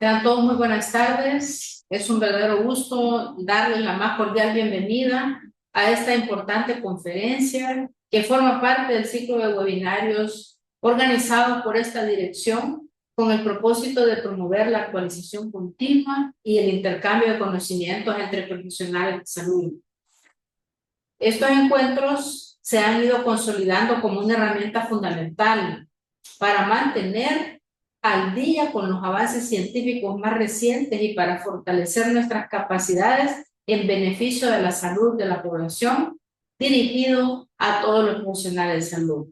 Tengan todos muy buenas tardes. Es un verdadero gusto darles la más cordial bienvenida a esta importante conferencia que forma parte del ciclo de webinarios organizado por esta dirección con el propósito de promover la actualización continua y el intercambio de conocimientos entre profesionales de salud. Estos encuentros se han ido consolidando como una herramienta fundamental para mantener al día con los avances científicos más recientes y para fortalecer nuestras capacidades en beneficio de la salud de la población, dirigido a todos los profesionales de salud.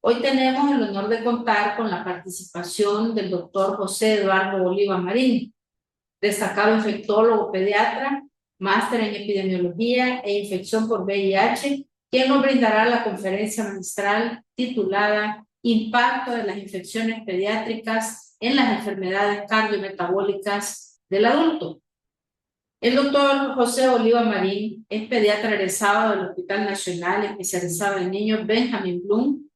Hoy tenemos el honor de contar con la participación del doctor José Eduardo Oliva Marín, destacado infectólogo pediatra, máster en epidemiología e infección por VIH, quien nos brindará la conferencia magistral titulada Impacto de las infecciones pediátricas en las enfermedades cardiometabólicas del adulto. El doctor José Oliva Marín es pediatra egresado del Hospital Nacional especializado en niños Benjamin Bloom.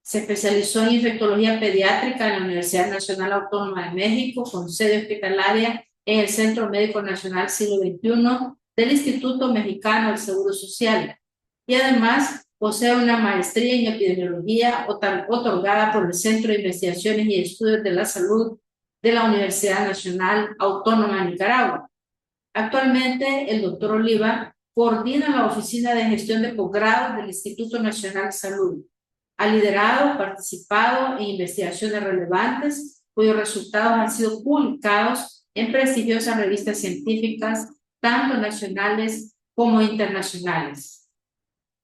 Se especializó en infectología pediátrica en la Universidad Nacional Autónoma de México, con sede hospitalaria en el Centro Médico Nacional Siglo XXI del Instituto Mexicano del Seguro Social. Y además posee una maestría en epidemiología otorgada por el Centro de Investigaciones y Estudios de la Salud de la Universidad Nacional Autónoma de Nicaragua. Actualmente, el doctor Oliva coordina la Oficina de Gestión de Posgrados del Instituto Nacional de Salud. Ha liderado, participado en investigaciones relevantes, cuyos resultados han sido publicados en prestigiosas revistas científicas, tanto nacionales como internacionales.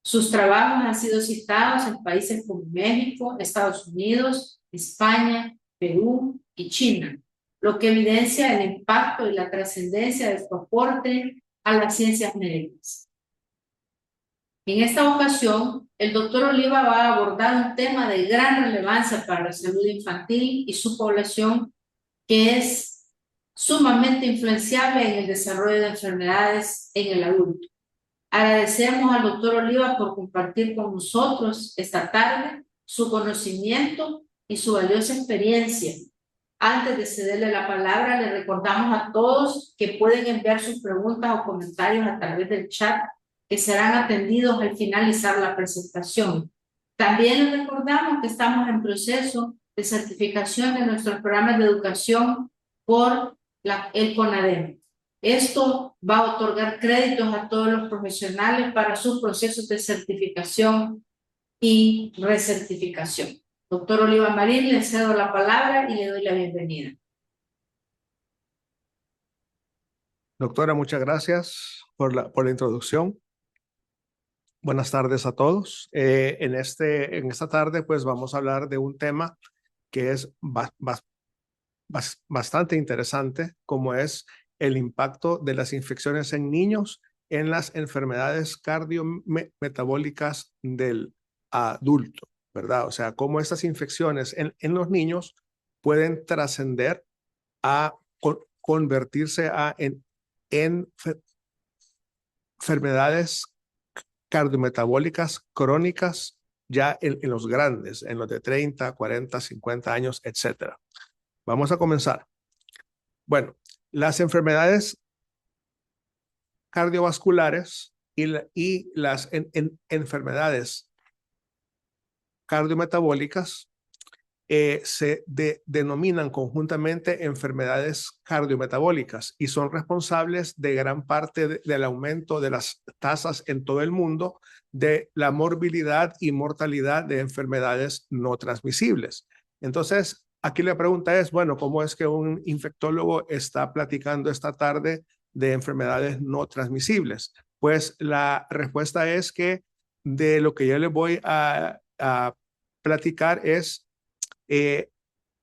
Sus trabajos han sido citados en países como México, Estados Unidos, España, Perú y China, lo que evidencia el impacto y la trascendencia de su aporte a las ciencias médicas. En esta ocasión, el doctor Oliva va a abordar un tema de gran relevancia para la salud infantil y su población, que es sumamente influenciable en el desarrollo de enfermedades en el adulto. Agradecemos al doctor Oliva por compartir con nosotros esta tarde su conocimiento y su valiosa experiencia. Antes de cederle la palabra, le recordamos a todos que pueden enviar sus preguntas o comentarios a través del chat, que serán atendidos al finalizar la presentación. También les recordamos que estamos en proceso de certificación de nuestros programas de educación por el CONADEM. Esto va a otorgar créditos a todos los profesionales para sus procesos de certificación y recertificación. Doctor Oliva Marín, le cedo la palabra y le doy la bienvenida. Doctora, muchas gracias por la introducción. Buenas tardes a todos. En esta tarde, pues vamos a hablar de un tema que es bastante interesante, como es el impacto de las infecciones en niños en las enfermedades cardiometabólicas del adulto, ¿verdad? O sea, cómo estas infecciones en los niños pueden trascender a convertirse en enfermedades cardiometabólicas crónicas ya en los grandes, en los de 30, 40, 50 años, etc. Vamos a comenzar. Bueno, las enfermedades cardiovasculares y las enfermedades cardiometabólicas se denominan conjuntamente enfermedades cardiometabólicas y son responsables de gran parte del aumento de las tasas en todo el mundo de la morbilidad y mortalidad de enfermedades no transmisibles. Entonces, aquí la pregunta es, bueno, ¿cómo es que un infectólogo está platicando esta tarde de enfermedades no transmisibles? Pues la respuesta es que de lo que yo les voy a platicar es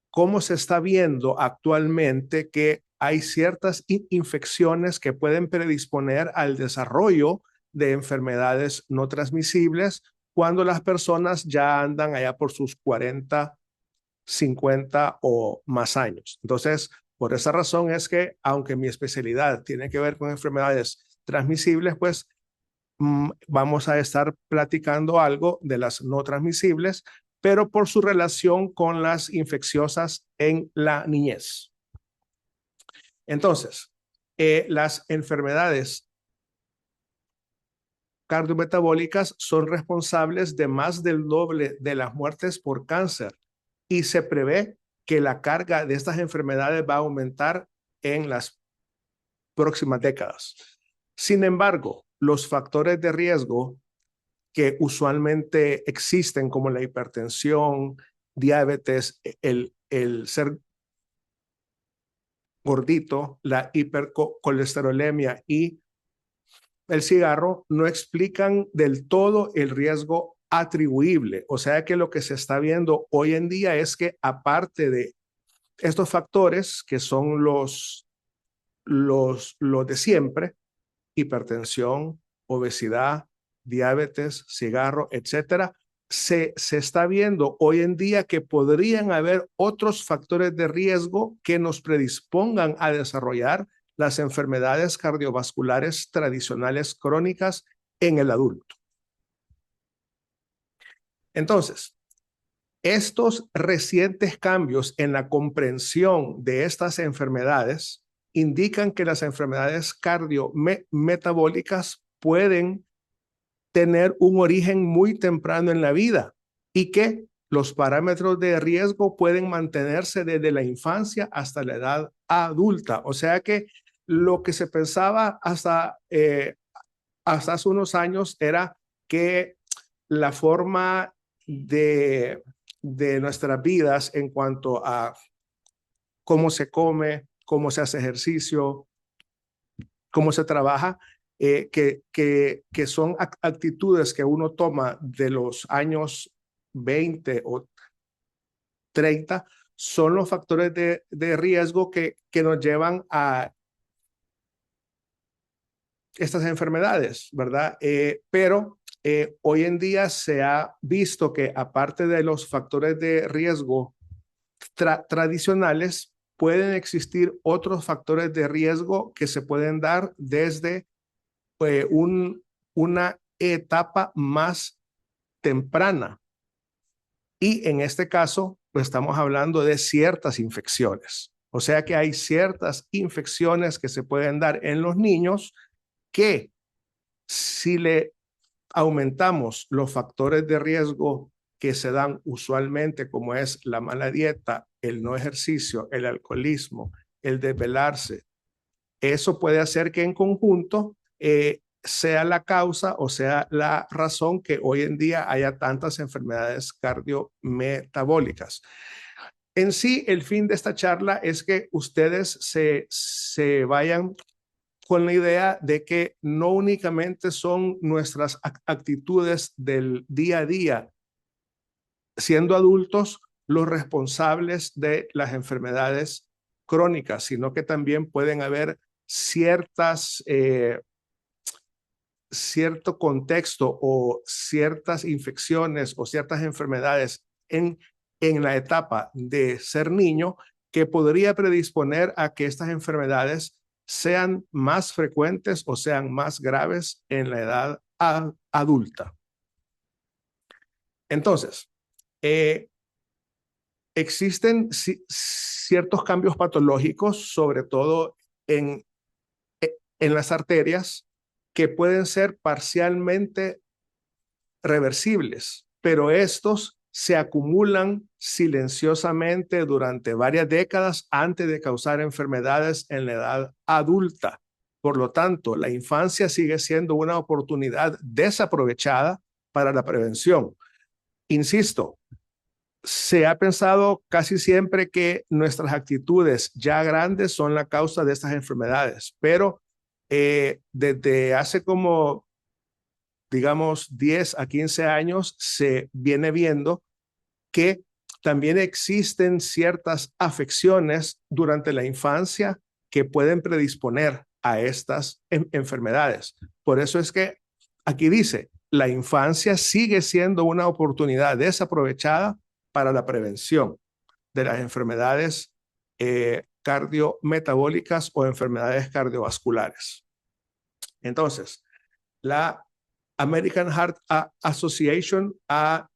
cómo se está viendo actualmente que hay ciertas infecciones que pueden predisponer al desarrollo de enfermedades no transmisibles cuando las personas ya andan allá por sus 40, 50 o más años. Entonces, por esa razón es que, aunque mi especialidad tiene que ver con enfermedades transmisibles, pues vamos a estar platicando algo de las no transmisibles, pero por su relación con las infecciosas en la niñez. Entonces, las enfermedades cardiometabólicas son responsables de más del doble de las muertes por cáncer y se prevé que la carga de estas enfermedades va a aumentar en las próximas décadas. Sin embargo, los factores de riesgo que usualmente existen, como la hipertensión, diabetes, el ser gordito, la hipercolesterolemia y el cigarro, no explican del todo el riesgo atribuible. O sea que lo que se está viendo hoy en día es que aparte de estos factores, que son los de siempre, hipertensión, obesidad, diabetes, cigarro, etcétera, se está viendo hoy en día que podrían haber otros factores de riesgo que nos predispongan a desarrollar las enfermedades cardiovasculares tradicionales crónicas en el adulto. Entonces, estos recientes cambios en la comprensión de estas enfermedades indican que las enfermedades cardiometabólicas pueden tener un origen muy temprano en la vida y que los parámetros de riesgo pueden mantenerse desde la infancia hasta la edad adulta. O sea que lo que se pensaba hasta hace unos años era que la forma de nuestras vidas en cuanto a cómo se come, cómo se hace ejercicio, cómo se trabaja, que son actitudes que uno toma de los años 20 o 30, son los factores de riesgo que nos llevan a estas enfermedades, ¿verdad? Pero hoy en día se ha visto que aparte de los factores de riesgo tradicionales, pueden existir otros factores de riesgo que se pueden dar desde una etapa más temprana. Y en este caso, pues estamos hablando de ciertas infecciones. O sea que hay ciertas infecciones que se pueden dar en los niños que si le aumentamos los factores de riesgo que se dan usualmente, como es la mala dieta, el no ejercicio, el alcoholismo, el desvelarse, eso puede hacer que en conjunto sea la causa o sea la razón que hoy en día haya tantas enfermedades cardiometabólicas. En sí, el fin de esta charla es que ustedes se vayan con la idea de que no únicamente son nuestras actitudes del día a día, siendo adultos, los responsables de las enfermedades crónicas, sino que también pueden haber cierto contexto o ciertas infecciones o ciertas enfermedades en la etapa de ser niño que podría predisponer a que estas enfermedades sean más frecuentes o sean más graves en la edad adulta. Entonces, existen ciertos cambios patológicos, sobre todo en las arterias, que pueden ser parcialmente reversibles, pero estos se acumulan silenciosamente durante varias décadas antes de causar enfermedades en la edad adulta. Por lo tanto, la infancia sigue siendo una oportunidad desaprovechada para la prevención. Insisto, se ha pensado casi siempre que nuestras actitudes ya grandes son la causa de estas enfermedades, pero desde hace como, digamos, 10 a 15 años se viene viendo que también existen ciertas afecciones durante la infancia que pueden predisponer a estas enfermedades. Por eso es que aquí dice, la infancia sigue siendo una oportunidad desaprovechada para la prevención de las enfermedades cardiometabólicas o enfermedades cardiovasculares. Entonces, la American Heart Association ha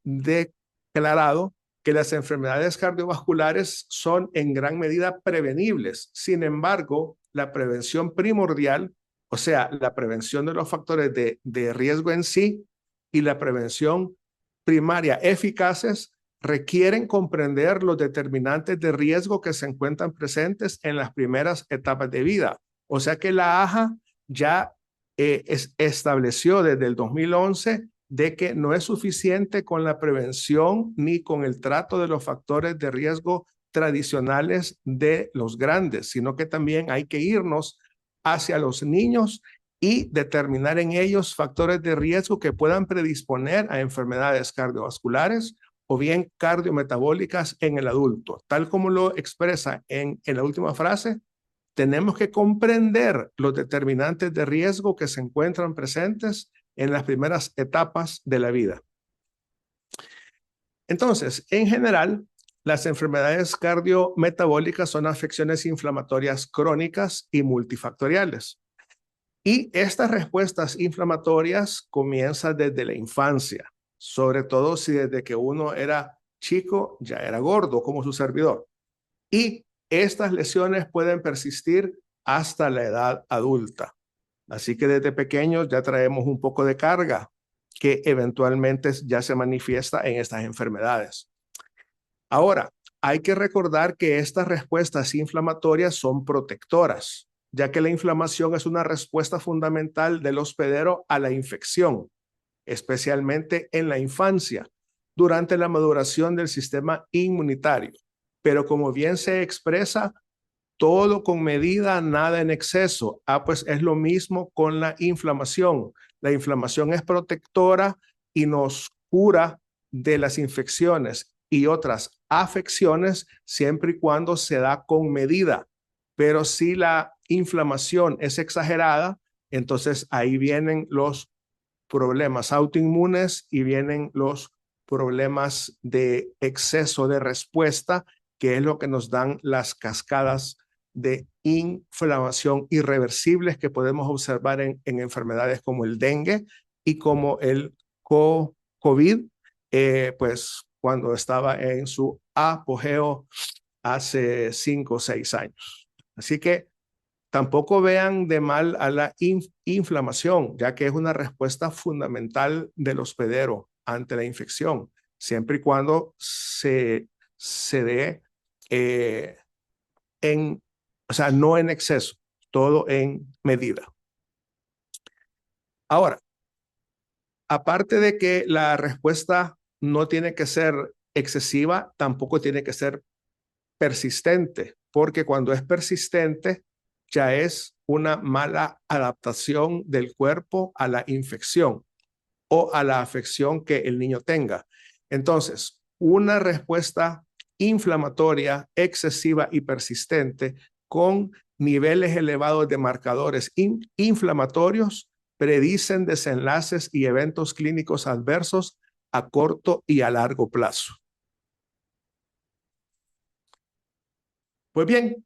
declarado que las enfermedades cardiovasculares son en gran medida prevenibles. Sin embargo, la prevención primordial, o sea, la prevención de los factores de riesgo en sí y la prevención primaria eficaces, requieren comprender los determinantes de riesgo que se encuentran presentes en las primeras etapas de vida. O sea que la AHA ya estableció desde el 2011 de que no es suficiente con la prevención ni con el trato de los factores de riesgo tradicionales de los grandes, sino que también hay que irnos hacia los niños y determinar en ellos factores de riesgo que puedan predisponer a enfermedades cardiovasculares o bien cardiometabólicas en el adulto. Tal como lo expresa en la última frase, tenemos que comprender los determinantes de riesgo que se encuentran presentes en las primeras etapas de la vida. Entonces, en general, las enfermedades cardiometabólicas son afecciones inflamatorias crónicas y multifactoriales. Y estas respuestas inflamatorias comienzan desde la infancia, sobre todo si desde que uno era chico ya era gordo, como su servidor. Y estas lesiones pueden persistir hasta la edad adulta. Así que desde pequeños ya traemos un poco de carga que eventualmente ya se manifiesta en estas enfermedades. Ahora, hay que recordar que estas respuestas inflamatorias son protectoras, ya que la inflamación es una respuesta fundamental del hospedero a la infección, especialmente en la infancia, durante la maduración del sistema inmunitario. Pero como bien se expresa, todo con medida, nada en exceso. Pues es lo mismo con la inflamación. La inflamación es protectora y nos cura de las infecciones y otras afecciones siempre y cuando se da con medida. Pero si la inflamación es exagerada, entonces ahí vienen los problemas autoinmunes y vienen los problemas de exceso de respuesta, que es lo que nos dan las cascadas de inflamación irreversibles que podemos observar en enfermedades como el dengue y como el COVID, pues cuando estaba en su apogeo hace 5 o 6 años. Así que tampoco vean de mal a la inflamación, ya que es una respuesta fundamental del hospedero ante la infección, siempre y cuando se dé o sea, no en exceso, todo en medida. Ahora, aparte de que la respuesta no tiene que ser excesiva, tampoco tiene que ser persistente, porque cuando es persistente ya es una mala adaptación del cuerpo a la infección o a la afección que el niño tenga. Entonces, una respuesta inflamatoria excesiva y persistente con niveles elevados de marcadores inflamatorios predicen desenlaces y eventos clínicos adversos a corto y a largo plazo. Pues bien,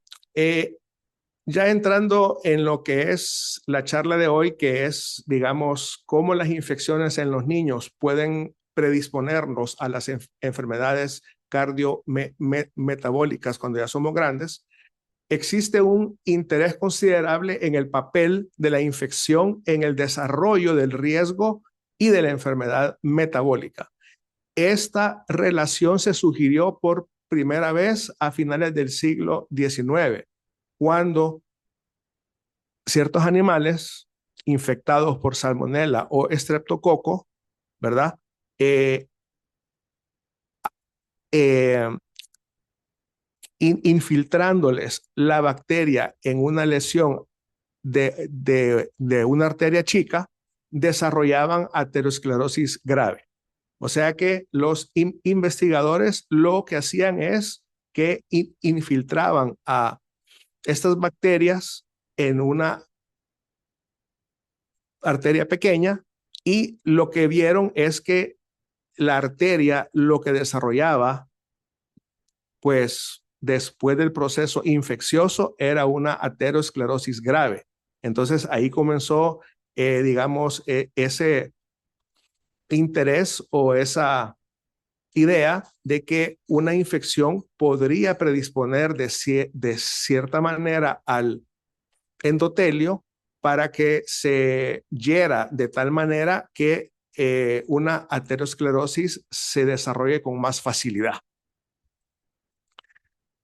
ya entrando en lo que es la charla de hoy, que es, digamos, cómo las infecciones en los niños pueden predisponernos a las enfermedades cardiometabólicas cuando ya somos grandes, existe un interés considerable en el papel de la infección en el desarrollo del riesgo y de la enfermedad metabólica. Esta relación se sugirió por primera vez a finales del siglo XIX, cuando ciertos animales infectados por salmonela o estreptococo, ¿verdad? Infiltrándoles la bacteria en una lesión de una arteria chica, desarrollaban aterosclerosis grave. O sea que los investigadores lo que hacían es que infiltraban a estas bacterias en una arteria pequeña y lo que vieron es que la arteria lo que desarrollaba, pues después del proceso infeccioso, era una aterosclerosis grave. Entonces ahí comenzó, digamos, ese interés o esa idea de que una infección podría predisponer de cierta manera al endotelio para que se hiera de tal manera que una aterosclerosis se desarrolle con más facilidad.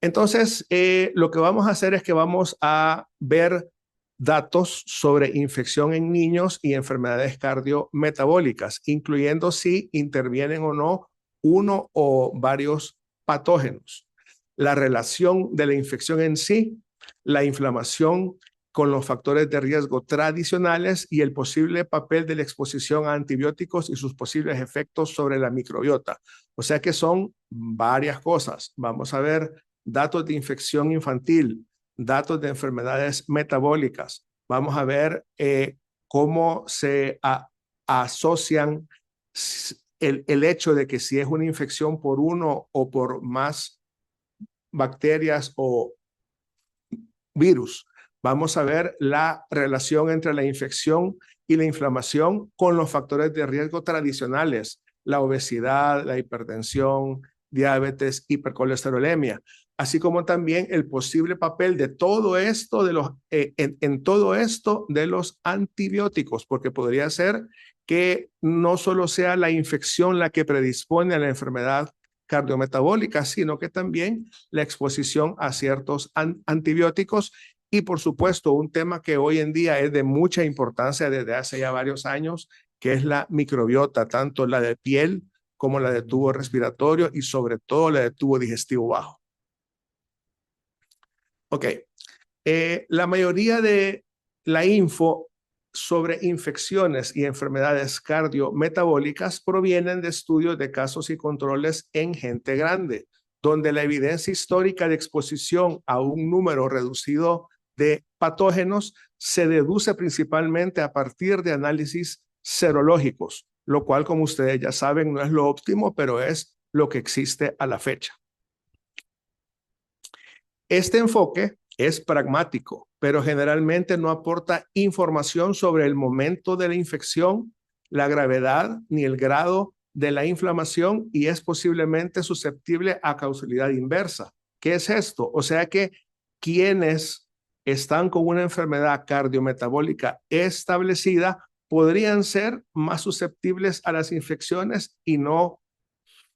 Entonces, lo que vamos a hacer es que vamos a ver datos sobre infección en niños y enfermedades cardiometabólicas, incluyendo si intervienen o no uno o varios patógenos, la relación de la infección en sí, la inflamación con los factores de riesgo tradicionales y el posible papel de la exposición a antibióticos y sus posibles efectos sobre la microbiota. O sea que son varias cosas. Vamos a ver datos de infección infantil, datos de enfermedades metabólicas. Vamos a ver cómo se asocian el hecho de que si es una infección por uno o por más bacterias o virus. Vamos a ver la relación entre la infección y la inflamación con los factores de riesgo tradicionales, la obesidad, la hipertensión, diabetes, hipercolesterolemia, así como también el posible papel de todo esto en todo esto de los antibióticos, porque podría ser que no solo sea la infección la que predispone a la enfermedad cardiometabólica, sino que también la exposición a ciertos antibióticos y, por supuesto, un tema que hoy en día es de mucha importancia desde hace ya varios años, que es la microbiota, tanto la de piel como la de tubo respiratorio y sobre todo la de tubo digestivo bajo. Ok, la mayoría de la info sobre infecciones y enfermedades cardiometabólicas provienen de estudios de casos y controles en gente grande, donde la evidencia histórica de exposición a un número reducido de patógenos se deduce principalmente a partir de análisis serológicos, lo cual, como ustedes ya saben, no es lo óptimo, pero es lo que existe a la fecha. Este enfoque es pragmático, pero generalmente no aporta información sobre el momento de la infección, la gravedad ni el grado de la inflamación y es posiblemente susceptible a causalidad inversa. ¿Qué es esto? O sea que quienes están con una enfermedad cardiometabólica establecida podrían ser más susceptibles a las infecciones y no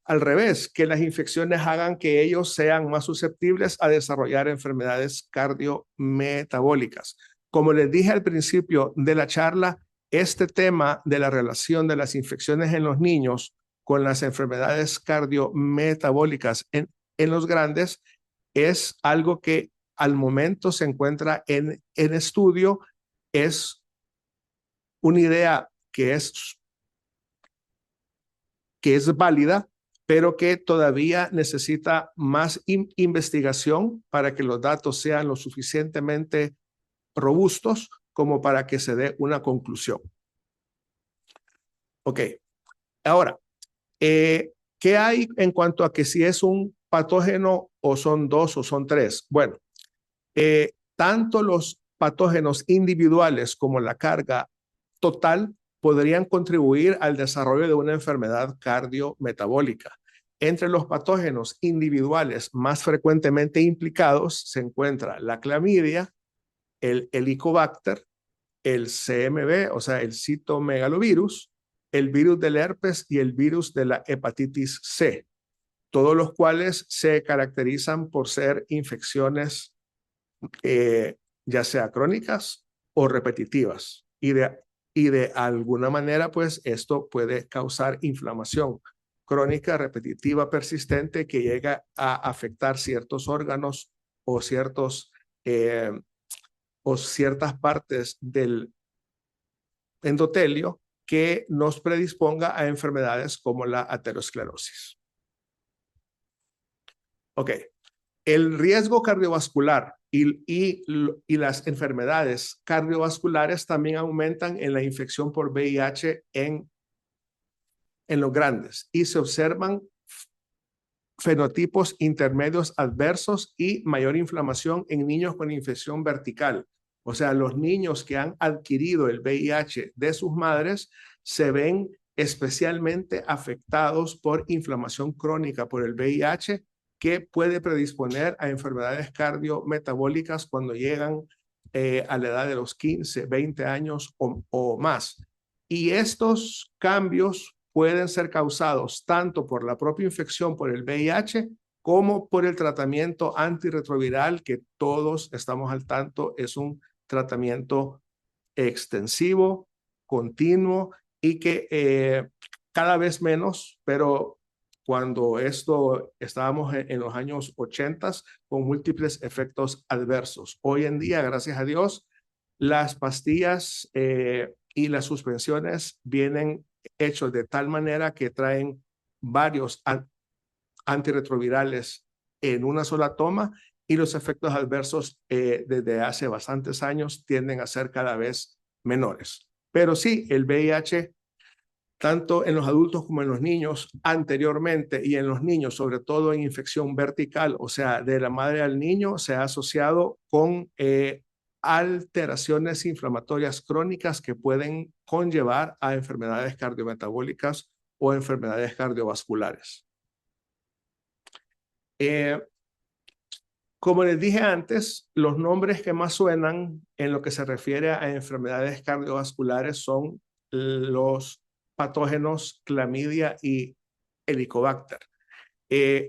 al revés, que las infecciones hagan que ellos sean más susceptibles a desarrollar enfermedades cardiometabólicas. Como les dije al principio de la charla, este tema de la relación de las infecciones en los niños con las enfermedades cardiometabólicas en los grandes es algo que al momento se encuentra en estudio. Es una idea que es válida, pero que todavía necesita más investigación para que los datos sean lo suficientemente robustos como para que se dé una conclusión. Ok, ahora, ¿qué hay en cuanto a que si es un patógeno o son dos o son tres? Bueno, tanto los patógenos individuales como la carga total podrían contribuir al desarrollo de una enfermedad cardiometabólica. Entre los patógenos individuales más frecuentemente implicados se encuentra la clamidia, el helicobacter, el CMV, o sea, el citomegalovirus, el virus del herpes y el virus de la hepatitis C, todos los cuales se caracterizan por ser infecciones ya sea crónicas o repetitivas. Y de alguna manera, pues esto puede causar inflamación crónica, repetitiva, persistente, que llega a afectar ciertos órganos o ciertas partes del endotelio que nos predisponga a enfermedades como la aterosclerosis. Ok. El riesgo cardiovascular y las enfermedades cardiovasculares también aumentan en la infección por VIH en los grandes y se observan fenotipos intermedios adversos y mayor inflamación en niños con infección vertical. O sea, los niños que han adquirido el VIH de sus madres se ven especialmente afectados por inflamación crónica por el VIH, que puede predisponer a enfermedades cardiometabólicas cuando llegan a la edad de los 15, 20 años o más. Y estos cambios pueden ser causados tanto por la propia infección por el VIH como por el tratamiento antirretroviral, que todos estamos al tanto, es un tratamiento extensivo, continuo y que cada vez menos, pero cuando estábamos en los años 80 con múltiples efectos adversos. Hoy en día, gracias a Dios, las pastillas y las suspensiones vienen hechos de tal manera que traen varios antirretrovirales en una sola toma, y los efectos adversos desde hace bastantes años tienden a ser cada vez menores. Pero sí, el VIH, tanto en los adultos como en los niños anteriormente, y en los niños, sobre todo en infección vertical, o sea, de la madre al niño, se ha asociado con alteraciones inflamatorias crónicas que pueden conllevar a enfermedades cardiometabólicas o enfermedades cardiovasculares. Como les dije antes, los nombres que más suenan en lo que se refiere a enfermedades cardiovasculares son los patógenos clamidia y helicobacter,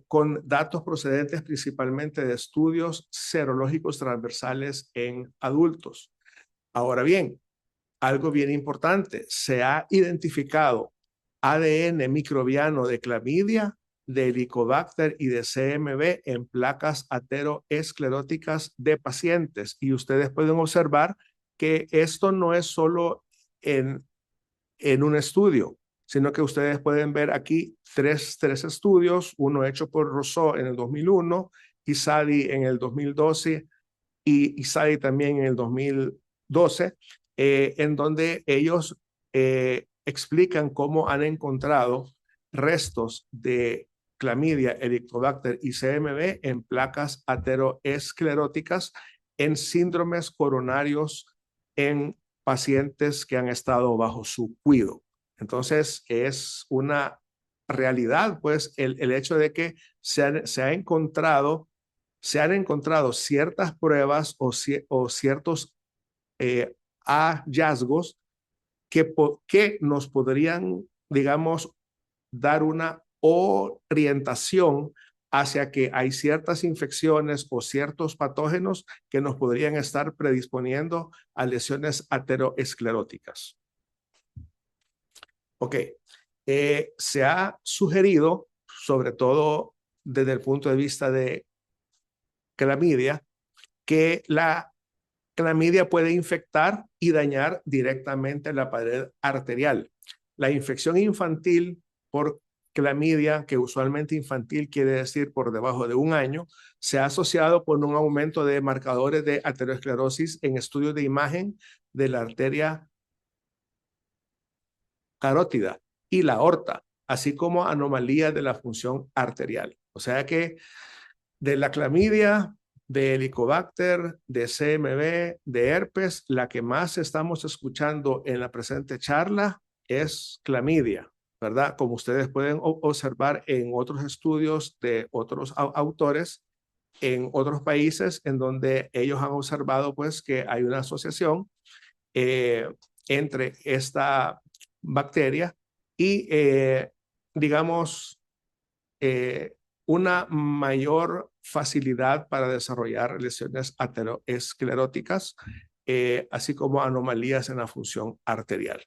con datos procedentes principalmente de estudios serológicos transversales en adultos. Ahora bien, algo bien importante, se ha identificado ADN microbiano de clamidia, de Helicobacter y de CMV en placas ateroescleróticas de pacientes. Y ustedes pueden observar que esto no es solo en un estudio, sino que ustedes pueden ver aquí tres estudios, uno hecho por Rousseau en el 2001, Isadi en el 2012 y Isadi también en el 2012, en donde ellos explican cómo han encontrado restos de clamidia, helicobacter y CMV en placas ateroescleróticas en síndromes coronarios en pacientes que han estado bajo su cuidado. Entonces, es una realidad, pues, el hecho de que se han encontrado ciertas pruebas o ciertos hallazgos que nos podrían, digamos, dar una orientación hacia que hay ciertas infecciones o ciertos patógenos que nos podrían estar predisponiendo a lesiones ateroescleróticas. Ok, se ha sugerido, sobre todo desde el punto de vista de clamidia, que la clamidia puede infectar y dañar directamente la pared arterial. La infección infantil por clamidia, que usualmente infantil quiere decir por debajo de 1 año, se ha asociado con un aumento de marcadores de aterosclerosis en estudios de imagen de la arteria carótida y la aorta, así como anomalías de la función arterial. O sea que de la clamidia, de Helicobacter, de CMV, de herpes, la que más estamos escuchando en la presente charla es clamidia, ¿verdad? Como ustedes pueden observar en otros estudios de otros autores en otros países, en donde ellos han observado pues que hay una asociación entre esta bacteria y digamos una mayor facilidad para desarrollar lesiones ateroescleróticas, así como anomalías en la función arterial.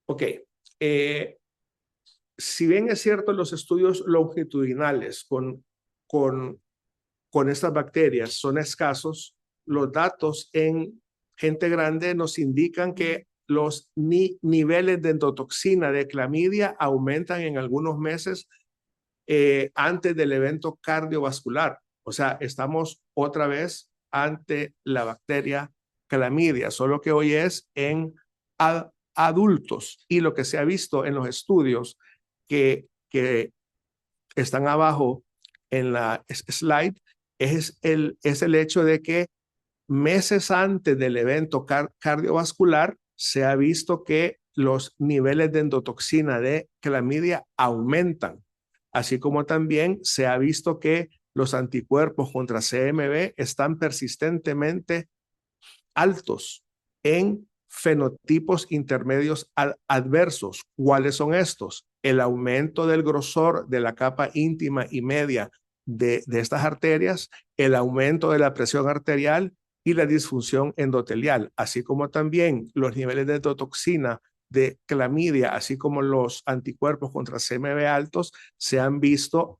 Ok, si bien es cierto, los estudios longitudinales con estas bacterias son escasos, los datos en gente grande nos indican que los niveles de endotoxina de clamidia aumentan en algunos meses antes del evento cardiovascular. O sea, estamos otra vez ante la bacteria clamidia, solo que hoy es en adultos. Y lo que se ha visto en los estudios que están abajo en la slide es el hecho de que meses antes del evento cardiovascular se ha visto que los niveles de endotoxina de clamidia aumentan, así como también se ha visto que los anticuerpos contra CMV están persistentemente altos en fenotipos intermedios adversos. ¿Cuáles son estos? El aumento del grosor de la capa íntima y media de estas arterias, el aumento de la presión arterial y la disfunción endotelial, así como también los niveles de endotoxina de clamidia, así como los anticuerpos contra CMV altos, se han visto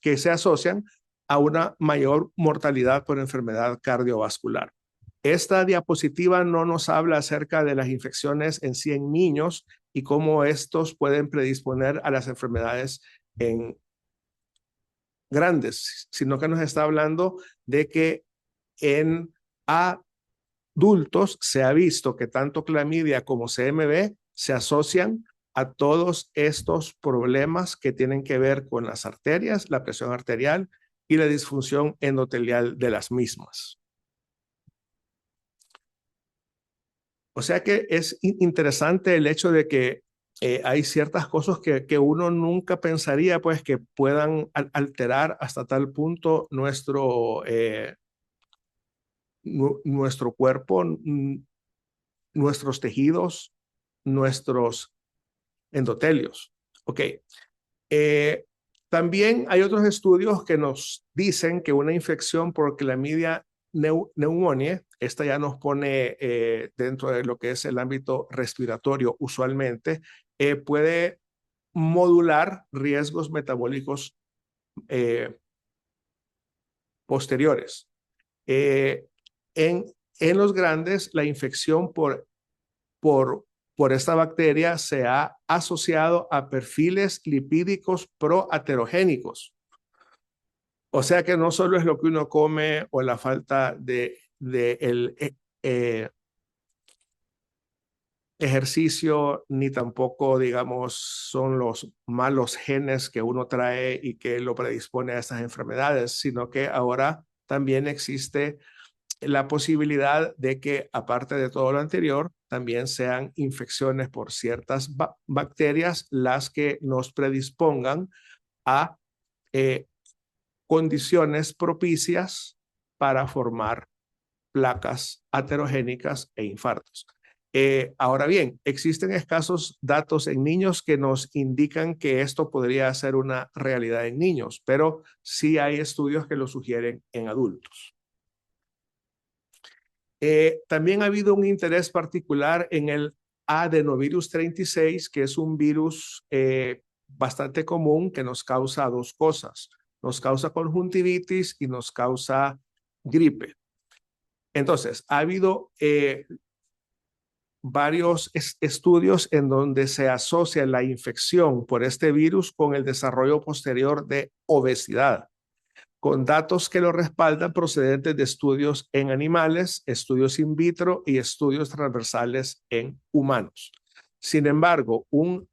que se asocian a una mayor mortalidad por enfermedad cardiovascular. Esta diapositiva no nos habla acerca de las infecciones en sí en niños y cómo estos pueden predisponer a las enfermedades en grandes, sino que nos está hablando de que en adultos se ha visto que tanto clamidia como CMV se asocian a todos estos problemas que tienen que ver con las arterias, la presión arterial y la disfunción endotelial de las mismas. O sea que es interesante el hecho de que hay ciertas cosas que uno nunca pensaría pues que puedan alterar hasta tal punto nuestro cuerpo, nuestros tejidos, nuestros endotelios. Ok. También hay otros estudios que nos dicen que una infección por clamidia pneumoniae, esta ya nos pone dentro de lo que es el ámbito respiratorio usualmente, puede modular riesgos metabólicos posteriores. Eh, en, en los grandes, la infección por esta bacteria se ha asociado a perfiles lipídicos proaterogénicos. O sea que no solo es lo que uno come o la falta de ejercicio, ni tampoco, digamos, son los malos genes que uno trae y que lo predispone a estas enfermedades, sino que ahora también existe la posibilidad de que, aparte de todo lo anterior, también sean infecciones por ciertas bacterias las que nos predispongan a condiciones propicias para formar placas aterogénicas e infartos. Ahora bien, existen escasos datos en niños que nos indican que esto podría ser una realidad en niños, pero sí hay estudios que lo sugieren en adultos. También ha habido un interés particular en el adenovirus 36, que es un virus bastante común que nos causa dos cosas. Nos causa conjuntivitis y nos causa gripe. Entonces, ha habido varios estudios en donde se asocia la infección por este virus con el desarrollo posterior de obesidad, con datos que lo respaldan procedentes de estudios en animales, estudios in vitro y estudios transversales en humanos. Sin embargo, un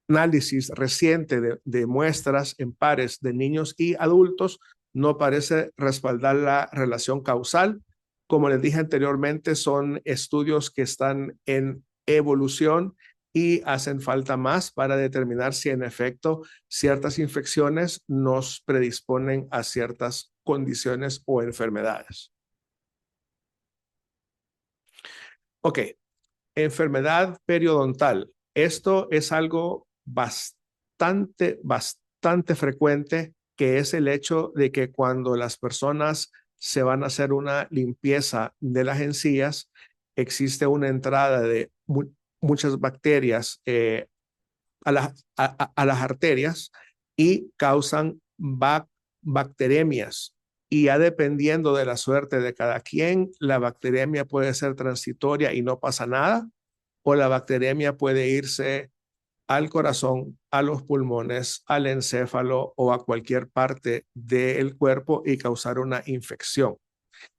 análisis reciente de muestras en pares de niños y adultos no parece respaldar la relación causal. Como les dije anteriormente, son estudios que están en evolución y hacen falta más para determinar si en efecto ciertas infecciones nos predisponen a ciertas condiciones o enfermedades. Ok, enfermedad periodontal. Esto es algo bastante frecuente, que es el hecho de que cuando las personas se van a hacer una limpieza de las encías, existe una entrada de muchas bacterias a las arterias y causan bacteremias. Y ya dependiendo de la suerte de cada quien, la bacteremia puede ser transitoria y no pasa nada, o la bacteremia puede irse al corazón, a los pulmones, al encéfalo o a cualquier parte del cuerpo y causar una infección.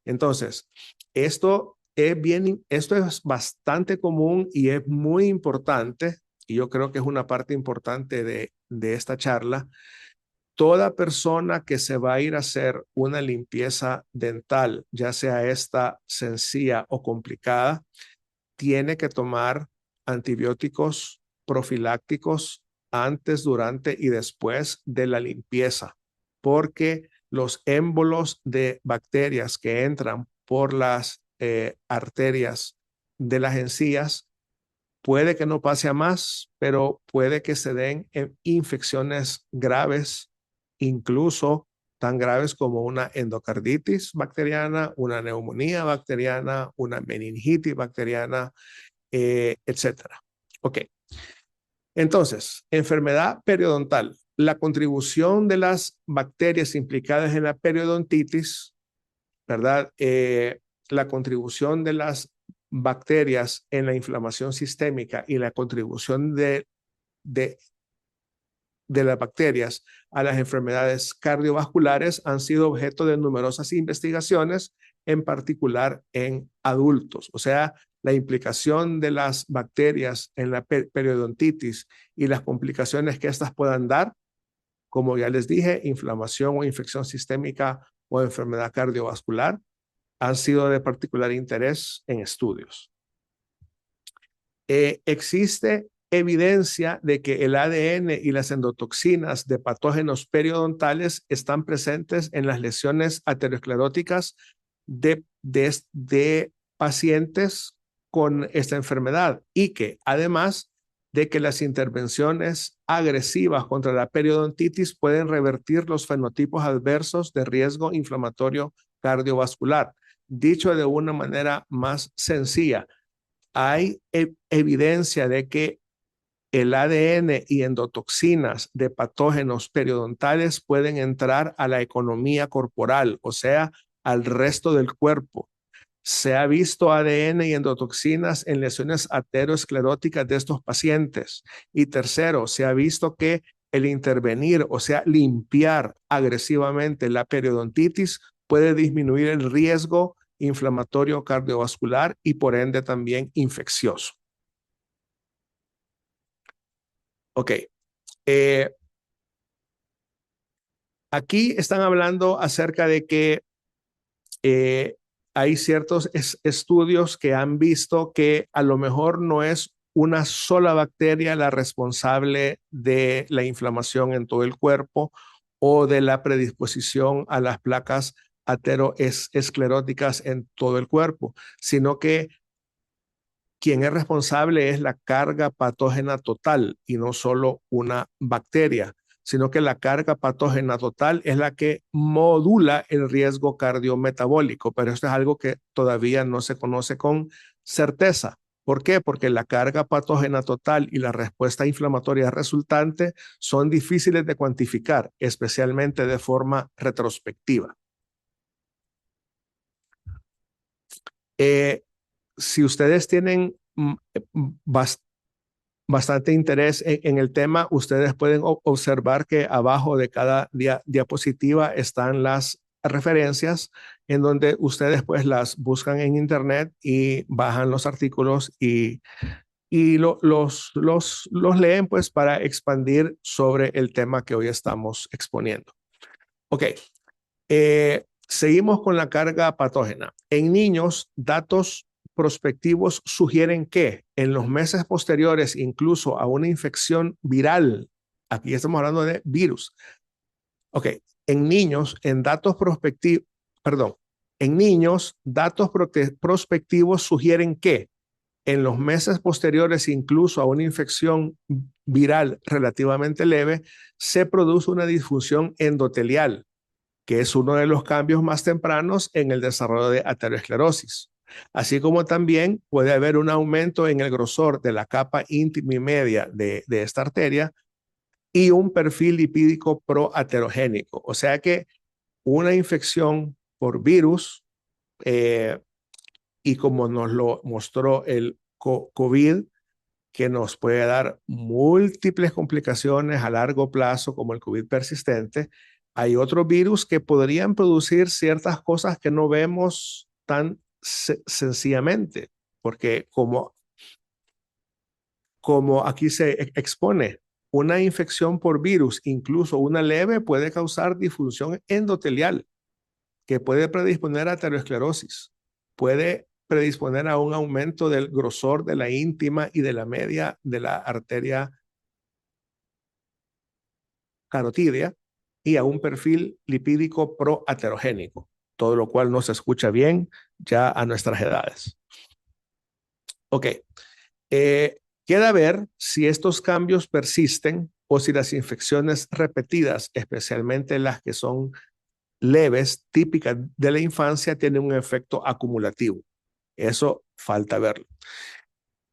Entonces, esto es bastante común y es muy importante, y yo creo que es una parte importante de esta charla, toda persona que se va a ir a hacer una limpieza dental, ya sea esta sencilla o complicada, tiene que tomar antibióticos profilácticos antes, durante y después de la limpieza, porque los émbolos de bacterias que entran por las arterias de las encías puede que no pase a más, pero puede que se den infecciones graves, incluso tan graves como una endocarditis bacteriana, una neumonía bacteriana, una meningitis bacteriana, etcétera. Ok. Entonces, enfermedad periodontal. La contribución de las bacterias implicadas en la periodontitis, ¿verdad? La contribución de las bacterias en la inflamación sistémica y la contribución de, de las bacterias a las enfermedades cardiovasculares han sido objeto de numerosas investigaciones, en particular en adultos. O sea, la implicación de las bacterias en la periodontitis y las complicaciones que éstas puedan dar, como ya les dije, inflamación o infección sistémica o enfermedad cardiovascular, han sido de particular interés en estudios. Existe evidencia de que el ADN y las endotoxinas de patógenos periodontales están presentes en las lesiones ateroscleróticas de pacientes con esta enfermedad y que además de que las intervenciones agresivas contra la periodontitis pueden revertir los fenotipos adversos de riesgo inflamatorio cardiovascular. Dicho de una manera más sencilla, hay evidencia de que el ADN y endotoxinas de patógenos periodontales pueden entrar a la economía corporal, o sea, al resto del cuerpo. Se ha visto ADN y endotoxinas en lesiones ateroscleróticas de estos pacientes. Y tercero, se ha visto que el intervenir, o sea, limpiar agresivamente la periodontitis puede disminuir el riesgo inflamatorio cardiovascular y por ende también infeccioso. Ok. Aquí están hablando acerca de que hay ciertos estudios que han visto que a lo mejor no es una sola bacteria la responsable de la inflamación en todo el cuerpo o de la predisposición a las placas ateroescleróticas en todo el cuerpo, sino que quien es responsable es la carga patógena total y no solo una bacteria, sino que la carga patógena total es la que modula el riesgo cardiometabólico, pero esto es algo que todavía no se conoce con certeza. ¿Por qué? Porque la carga patógena total y la respuesta inflamatoria resultante son difíciles de cuantificar, especialmente de forma retrospectiva. Si ustedes tienen bastante interés en el tema, ustedes pueden observar que abajo de cada diapositiva están las referencias en donde ustedes pues las buscan en internet y bajan los artículos y los leen pues para expandir sobre el tema que hoy estamos exponiendo. Ok. Seguimos con la carga patógena. En niños, datos prospectivos sugieren que en los meses posteriores, incluso a una infección viral, aquí estamos hablando de virus. Ok, en niños, en niños, datos prospectivos sugieren que en los meses posteriores, incluso a una infección viral relativamente leve, se produce una disfunción endotelial, que es uno de los cambios más tempranos en el desarrollo de aterosclerosis. Así como también puede haber un aumento en el grosor de la capa íntima y media de esta arteria y un perfil lipídico proaterogénico. O sea que una infección por virus, y como nos lo mostró el COVID, que nos puede dar múltiples complicaciones a largo plazo, como el COVID persistente, hay otros virus que podrían producir ciertas cosas que no vemos tan sencillamente, porque como aquí se expone, una infección por virus, incluso una leve, puede causar disfunción endotelial, que puede predisponer a aterosclerosis, puede predisponer a un aumento del grosor de la íntima y de la media de la arteria carotídea y a un perfil lipídico proaterogénico, todo lo cual no se escucha bien ya a nuestras edades. Ok, queda ver si estos cambios persisten o si las infecciones repetidas, especialmente las que son leves, típicas de la infancia, tienen un efecto acumulativo. Eso falta verlo.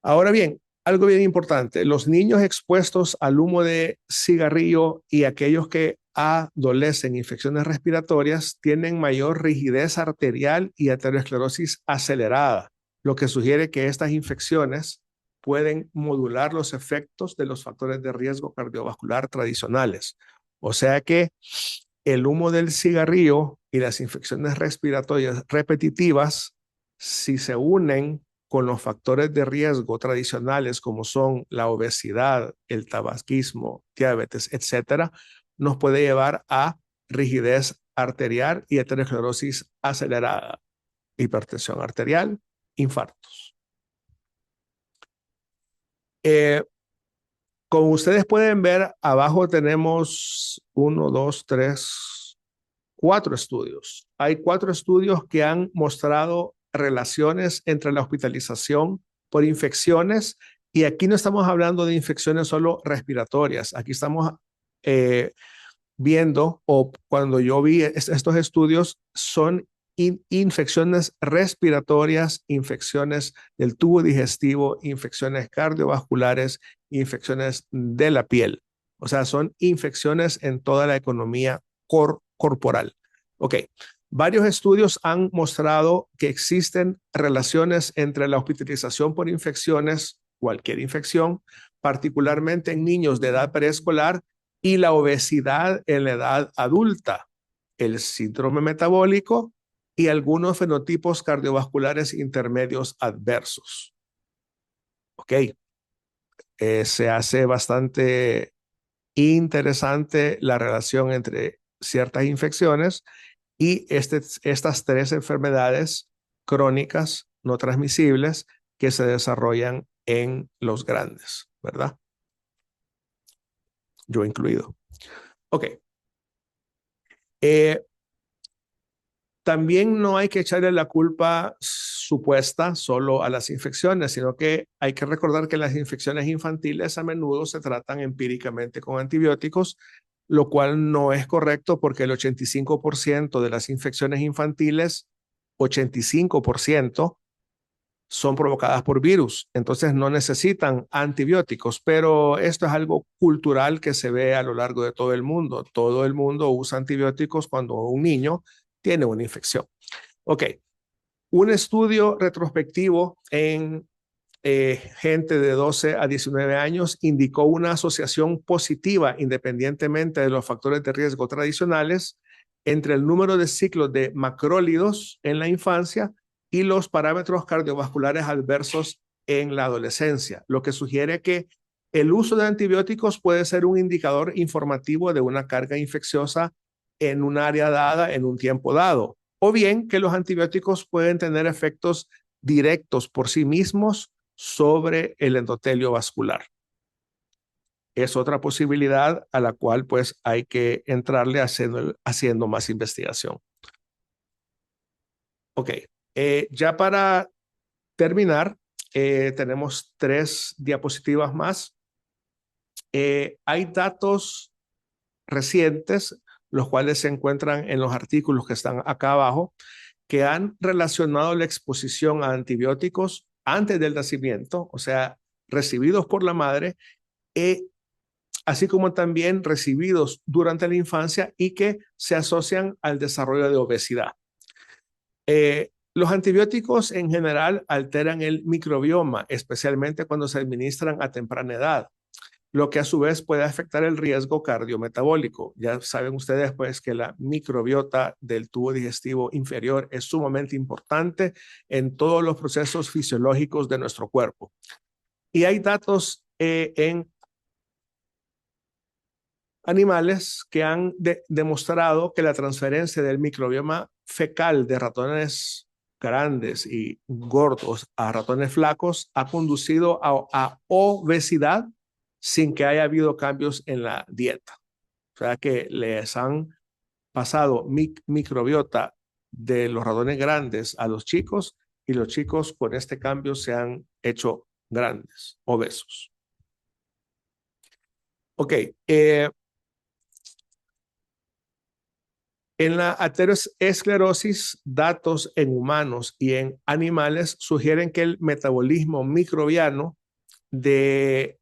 Ahora bien, algo bien importante, los niños expuestos al humo de cigarrillo y aquellos que adolecen infecciones respiratorias tienen mayor rigidez arterial y aterosclerosis acelerada, lo que sugiere que estas infecciones pueden modular los efectos de los factores de riesgo cardiovascular tradicionales. O sea que el humo del cigarrillo y las infecciones respiratorias repetitivas, si se unen con los factores de riesgo tradicionales como son la obesidad, el tabaquismo, diabetes, etcétera, nos puede llevar a rigidez arterial y aterosclerosis acelerada, hipertensión arterial, infartos. Como ustedes pueden ver, abajo tenemos 1, 2, 3, 4 estudios. Hay 4 estudios que han mostrado relaciones entre la hospitalización por infecciones, y aquí no estamos hablando de infecciones solo respiratorias. Aquí estamos viendo, o cuando yo vi estos estudios, son infecciones respiratorias, infecciones del tubo digestivo, infecciones cardiovasculares, infecciones de la piel. O sea, son infecciones en toda la economía corporal. Ok, varios estudios han mostrado que existen relaciones entre la hospitalización por infecciones, cualquier infección, particularmente en niños de edad preescolar, y la obesidad en la edad adulta, el síndrome metabólico y algunos fenotipos cardiovasculares intermedios adversos. Ok, se hace bastante interesante la relación entre ciertas infecciones y estas 3 enfermedades crónicas no transmisibles que se desarrollan en los grandes, ¿verdad? Yo incluido. Ok. También no hay que echarle la culpa supuesta solo a las infecciones, sino que hay que recordar que las infecciones infantiles a menudo se tratan empíricamente con antibióticos, lo cual no es correcto porque el 85% de las infecciones infantiles, 85%, son provocadas por virus, entonces no necesitan antibióticos, pero esto es algo cultural que se ve a lo largo de todo el mundo. Todo el mundo usa antibióticos cuando un niño tiene una infección. Ok, un estudio retrospectivo en gente de 12 a 19 años indicó una asociación positiva, independientemente de los factores de riesgo tradicionales, entre el número de ciclos de macrólidos en la infancia y los parámetros cardiovasculares adversos en la adolescencia, lo que sugiere que el uso de antibióticos puede ser un indicador informativo de una carga infecciosa en un área dada, en un tiempo dado, o bien que los antibióticos pueden tener efectos directos por sí mismos sobre el endotelio vascular. Es otra posibilidad a la cual pues hay que entrarle haciendo más investigación. Ok, ya para terminar, tenemos 3 diapositivas más. Hay datos recientes, los cuales se encuentran en los artículos que están acá abajo, que han relacionado la exposición a antibióticos antes del nacimiento, o sea, recibidos por la madre, así como también recibidos durante la infancia y que se asocian al desarrollo de obesidad. Los antibióticos en general alteran el microbioma, especialmente cuando se administran a temprana edad, lo que a su vez puede afectar el riesgo cardiometabólico. Ya saben ustedes pues que la microbiota del tubo digestivo inferior es sumamente importante en todos los procesos fisiológicos de nuestro cuerpo. Y hay datos en animales que han demostrado que la transferencia del microbioma fecal de ratones grandes y gordos a ratones flacos ha conducido a obesidad sin que haya habido cambios en la dieta. O sea que les han pasado microbiota de los ratones grandes a los chicos y los chicos con este cambio se han hecho grandes, obesos. Ok, en la aterosclerosis, datos en humanos y en animales sugieren que el metabolismo microbiano de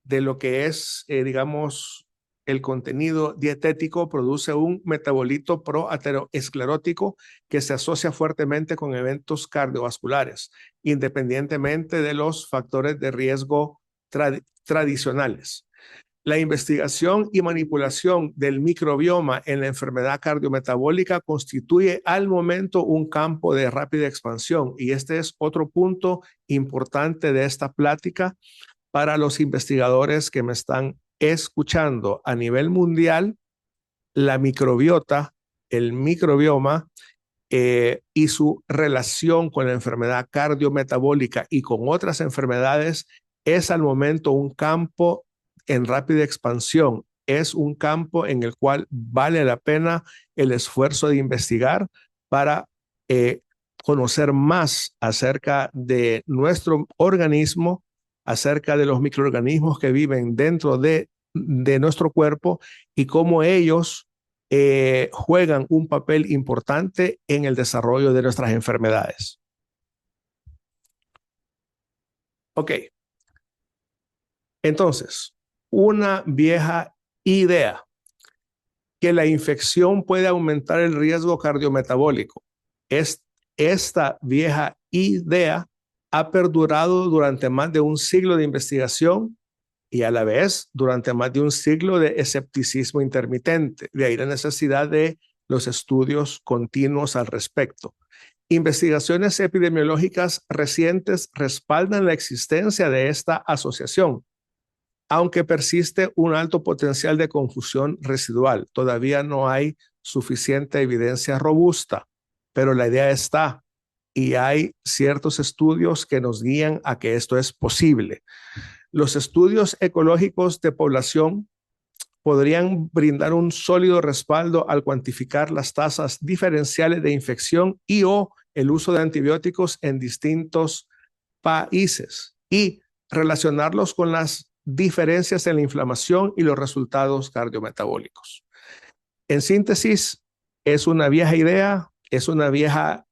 lo que es, digamos, el contenido dietético produce un metabolito proaterosclerótico que se asocia fuertemente con eventos cardiovasculares, independientemente de los factores de riesgo tradicionales. La investigación y manipulación del microbioma en la enfermedad cardiometabólica constituye al momento un campo de rápida expansión y este es otro punto importante de esta plática para los investigadores que me están escuchando a nivel mundial. La microbiota, el microbioma y su relación con la enfermedad cardiometabólica y con otras enfermedades es al momento un campo en rápida expansión. Es un campo en el cual vale la pena el esfuerzo de investigar para conocer más acerca de nuestro organismo, acerca de los microorganismos que viven dentro de nuestro cuerpo y cómo ellos juegan un papel importante en el desarrollo de nuestras enfermedades. Ok. Entonces, una vieja idea que la infección puede aumentar el riesgo cardiometabólico. Esta vieja idea ha perdurado durante más de un siglo de investigación y a la vez durante más de un siglo de escepticismo intermitente. De ahí la necesidad de los estudios continuos al respecto. Investigaciones epidemiológicas recientes respaldan la existencia de esta asociación, aunque persiste un alto potencial de confusión residual. Todavía no hay suficiente evidencia robusta, pero la idea está y hay ciertos estudios que nos guían a que esto es posible. Los estudios ecológicos de población podrían brindar un sólido respaldo al cuantificar las tasas diferenciales de infección y o el uso de antibióticos en distintos países y relacionarlos con las diferencias en la inflamación y los resultados cardiometabólicos. En síntesis, es una vieja idea, es una vieja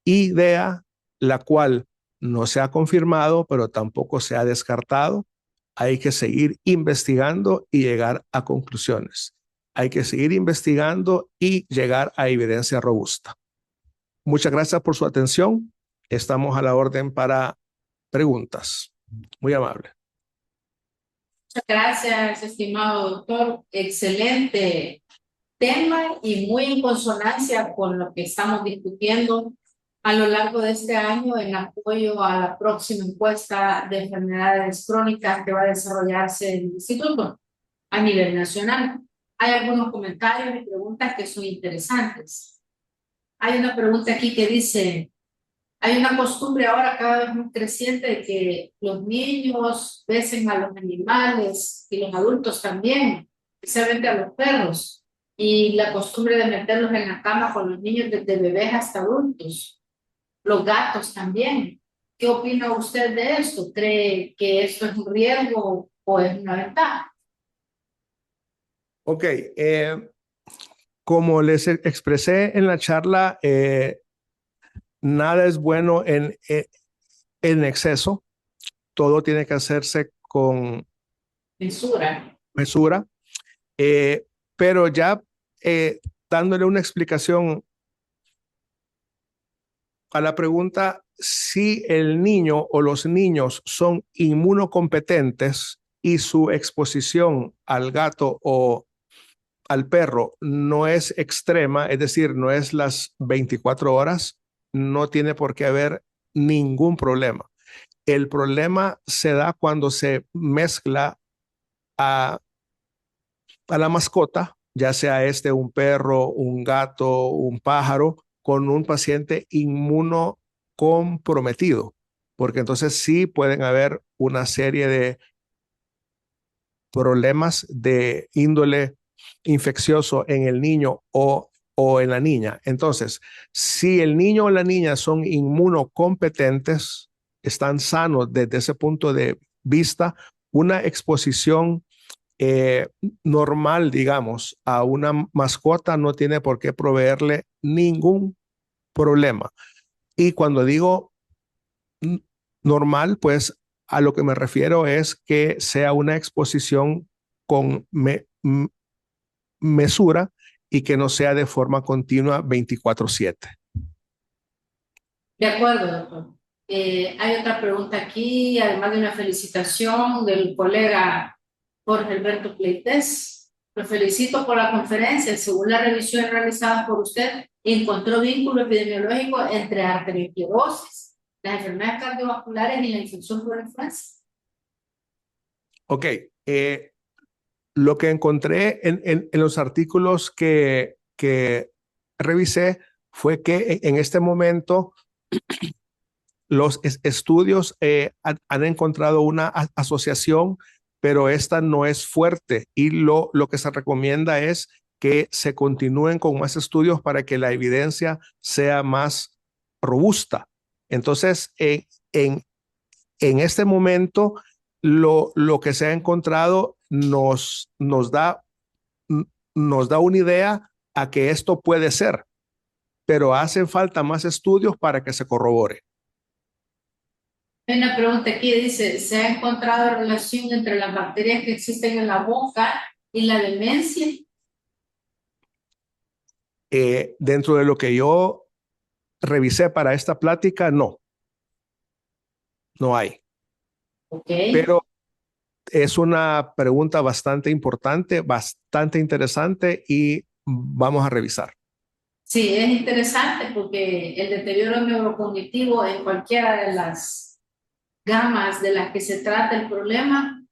idea la cual no se ha confirmado, pero tampoco se ha descartado. Hay que seguir investigando y llegar a conclusiones. Hay que seguir investigando y llegar a evidencia robusta. Muchas gracias por su atención. Estamos a la orden para preguntas. Muy amable. Muchas gracias, estimado doctor. Excelente tema y muy en consonancia con lo que estamos discutiendo a lo largo de este año en apoyo a la próxima encuesta de enfermedades crónicas que va a desarrollarse en el instituto a nivel nacional. Hay algunos comentarios y preguntas que son interesantes. Hay una pregunta aquí que dice: hay una costumbre ahora cada vez más creciente de que los niños besen a los animales y los adultos también, especialmente a los perros, y la costumbre de meterlos en la cama con los niños desde bebés hasta adultos, los gatos también. ¿Qué opina usted de esto? ¿Cree que esto es un riesgo o es una ventaja? Ok, como les expresé en la charla, nada es bueno en exceso. Todo tiene que hacerse con mesura. Pero ya dándole una explicación a la pregunta si el niño o los niños son inmunocompetentes y su exposición al gato o al perro no es extrema, es decir, no es las 24 horas, no tiene por qué haber ningún problema. El problema se da cuando se mezcla a la mascota, ya sea un perro, un gato, un pájaro, con un paciente inmunocomprometido, porque entonces sí pueden haber una serie de problemas de índole infeccioso en el niño o en la niña. Entonces, si el niño o la niña son inmunocompetentes, están sanos desde ese punto de vista, una exposición eh, normal, digamos, a una mascota no tiene por qué proveerle ningún problema. Y cuando digo normal, pues a lo que me refiero es que sea una exposición con mesura y que no sea de forma continua 24/7. De acuerdo, doctor. Hay otra pregunta aquí, además de una felicitación del colega Jorge Alberto Pleites. Lo felicito por la conferencia. Según la revisión realizada por usted, encontró vínculo epidemiológico entre arteriosclerosis, las enfermedades cardiovasculares y la infección por influenza. Ok, lo que encontré en los artículos que revisé fue que en este momento los estudios han encontrado una asociación, pero esta no es fuerte y lo que se recomienda es que se continúen con más estudios para que la evidencia sea más robusta. Entonces, en este momento, lo que se ha encontrado nos da una idea a que esto puede ser, pero hacen falta más estudios para que se corrobore. Hay una pregunta aquí, dice, ¿se ha encontrado relación entre las bacterias que existen en la boca y la demencia? Dentro de lo que yo revisé para esta plática, no hay. Ok. Pero es una pregunta bastante importante, bastante interesante y vamos a revisar. Sí, es interesante porque el deterioro neurocognitivo en cualquiera de las gamas de las que se trata el problema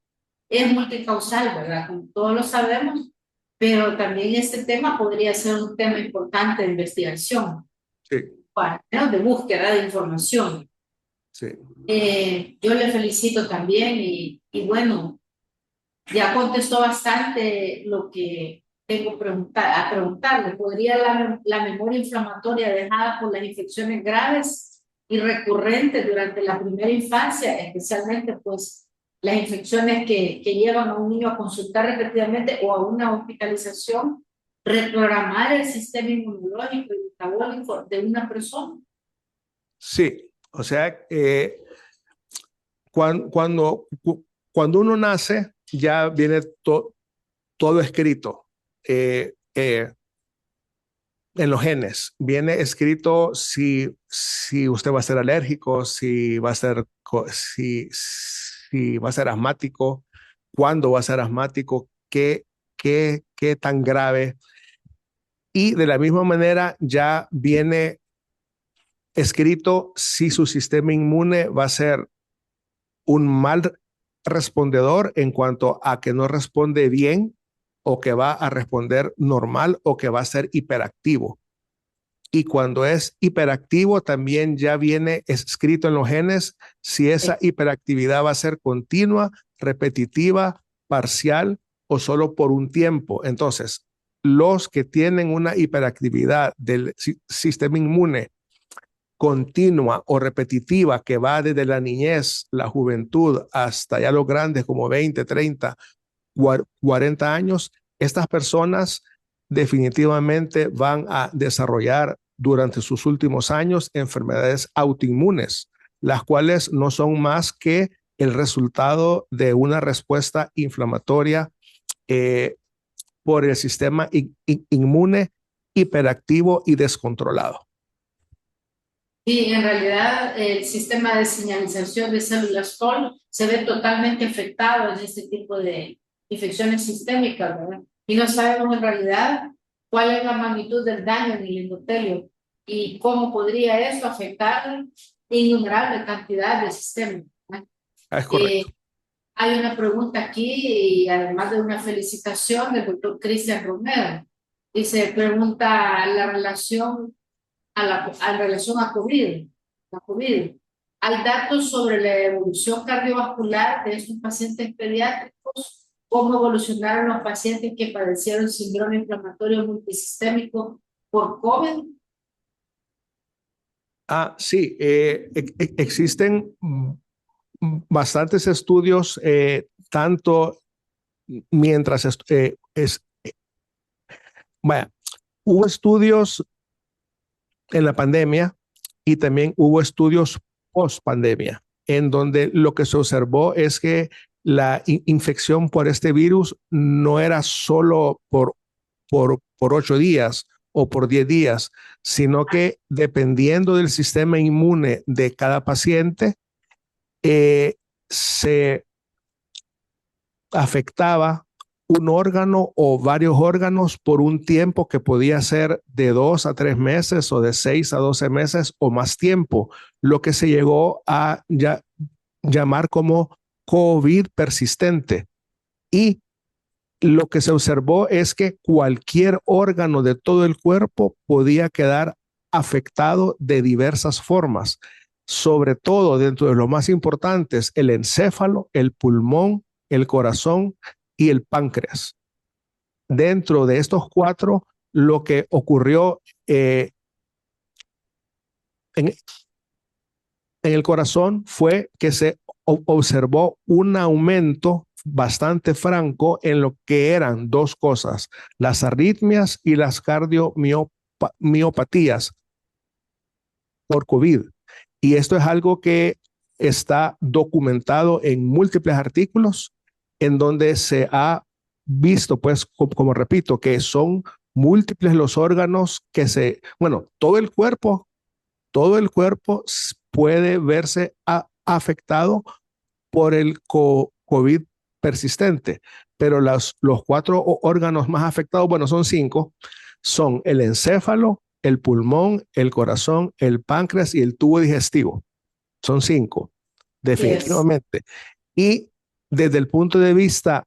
es multicausal, ¿verdad? Como todos lo sabemos, pero también este tema podría ser un tema importante de investigación, Sí, bueno, de búsqueda de información. sí. Yo le felicito también y bueno, ya contestó bastante lo que tengo a preguntarle. ¿Podría la memoria inflamatoria dejada por las infecciones graves y recurrentes durante la primera infancia, especialmente pues las infecciones que llevan a un niño a consultar repetidamente o a una hospitalización, reprogramar el sistema inmunológico y metabólico de una persona? Sí, o sea, cuando uno nace, ya viene todo escrito en los genes. Viene escrito si usted va a ser alérgico, si va a ser asmático, cuándo va a ser asmático, qué tan grave. Y de la misma manera ya viene escrito si su sistema inmune va a ser un mal respondedor en cuanto a que no responde bien o que va a responder normal o que va a ser hiperactivo. Y cuando es hiperactivo, también ya viene escrito en los genes si esa hiperactividad va a ser continua, repetitiva, parcial o solo por un tiempo. Entonces, los que tienen una hiperactividad del sistema inmune continua o repetitiva que va desde la niñez, la juventud, hasta ya los grandes como 20, 30, 40 años, estas personas definitivamente van a desarrollar durante sus últimos años enfermedades autoinmunes, las cuales no son más que el resultado de una respuesta inflamatoria por el sistema inmune hiperactivo y descontrolado. Sí, en realidad el sistema de señalización de células TOL se ve totalmente afectado en este tipo de infecciones sistémicas, ¿verdad? Y no sabemos en realidad cuál es la magnitud del daño en el endotelio y cómo podría eso afectar innumerables cantidades de sistemas. Es Eh, correcto. Hay una pregunta aquí, y además de una felicitación del doctor Cristian Romero. Y se pregunta la relación a relación a COVID, la COVID. ¿Hay datos sobre la evolución cardiovascular de estos pacientes pediátricos? ¿Cómo evolucionaron los pacientes que padecieron síndrome inflamatorio multisistémico por COVID? Sí, existen bastantes estudios, tanto mientras vaya, hubo estudios en la pandemia y también hubo estudios post pandemia, en donde lo que se observó es que la infección por este virus no era solo por 8 días o por 10 días, sino que dependiendo del sistema inmune de cada paciente, se afectaba un órgano o varios órganos por un tiempo que podía ser de 2 a 3 meses o de 6 a 12 meses o más tiempo, lo que se llegó a llamar como COVID persistente. Y lo que se observó es que cualquier órgano de todo el cuerpo podía quedar afectado de diversas formas, sobre todo dentro de los más importantes, el encéfalo, el pulmón, el corazón y el páncreas. Dentro de estos cuatro, lo que ocurrió en, en el corazón fue que se observó un aumento bastante franco en lo que eran dos cosas, las arritmias y las cardiomiopatías por COVID. Y esto es algo que está documentado en múltiples artículos en donde se ha visto, pues, como repito, que son múltiples los órganos bueno, todo el cuerpo puede verse afectado por el COVID persistente, pero los cuatro órganos más afectados, bueno, son cinco, son el encéfalo, el pulmón, el corazón, el páncreas y el tubo digestivo. Son cinco, Yes. definitivamente. Y desde el punto de vista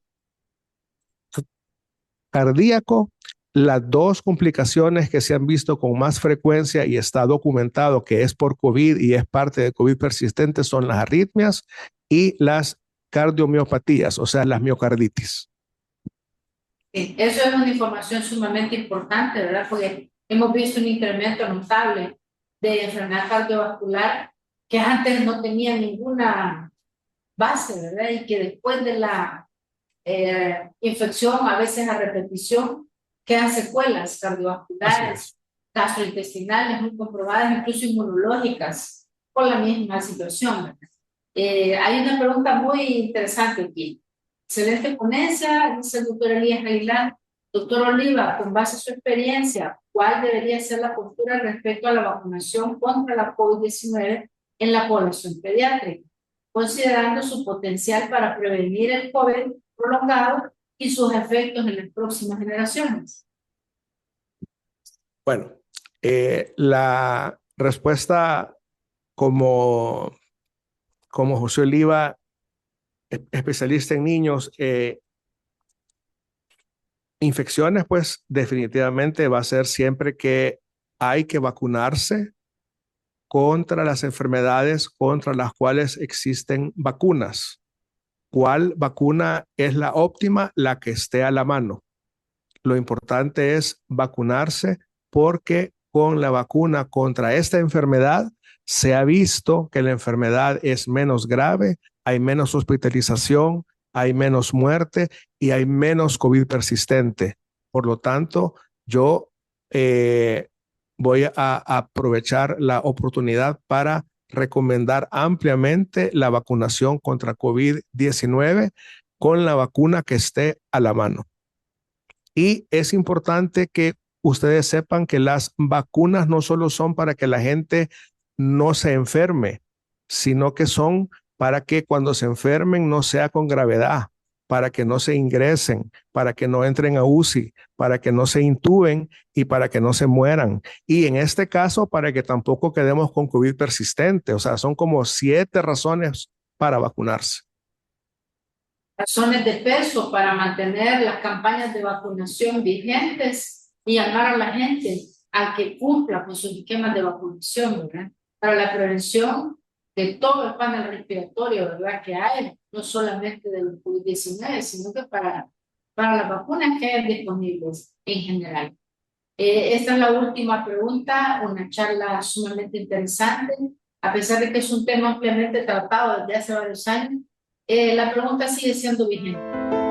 cardíaco, las dos complicaciones que se han visto con más frecuencia y está documentado que es por COVID y es parte de COVID persistente son las arritmias y las cardiomiopatías, o sea, las miocarditis. Sí, eso es una información sumamente importante, ¿verdad? Porque hemos visto un incremento notable de enfermedad cardiovascular que antes no tenía ninguna base, ¿verdad? Y que después de la infección, a veces a repetición, quedan secuelas Así cardiovasculares, es. gastrointestinales muy comprobadas, incluso inmunológicas, por la misma situación, ¿verdad? Hay una pregunta muy interesante aquí. Excelente ponencia, dice el doctor Elías Aguilar. Doctor Oliva, con base en su experiencia, ¿cuál debería ser la postura respecto a la vacunación contra la COVID-19 en la población pediátrica, considerando su potencial para prevenir el COVID prolongado y sus efectos en las próximas generaciones? Bueno, la respuesta como, como José Oliva, especialista en niños, infecciones, pues definitivamente va a ser siempre que hay que vacunarse contra las enfermedades contra las cuales existen vacunas. ¿Cuál vacuna es la óptima? La que esté a la mano. Lo importante es vacunarse porque con la vacuna contra esta enfermedad se ha visto que la enfermedad es menos grave, hay menos hospitalización, hay menos muerte y hay menos COVID persistente. Por lo tanto, yo voy a aprovechar la oportunidad para recomendar ampliamente la vacunación contra COVID-19 con la vacuna que esté a la mano. Y es importante que ustedes sepan que las vacunas no solo son para que la gente no se enferme, sino que son para que cuando se enfermen no sea con gravedad, para que no se ingresen, para que no entren a UCI, para que no se intuben y para que no se mueran. Y en este caso, para que tampoco quedemos con COVID persistente. O sea, son como 7 razones para vacunarse. Razones de peso para mantener las campañas de vacunación vigentes y llamar a la gente a que cumpla con sus esquemas de vacunación, ¿verdad? Para la prevención de todo el panel respiratorio, ¿verdad? Que hay, no solamente del COVID-19, sino que para las vacunas que hay disponibles en general. Esta es la última pregunta, una charla sumamente interesante, a pesar de que es un tema ampliamente tratado desde hace varios años, la pregunta sigue siendo vigente.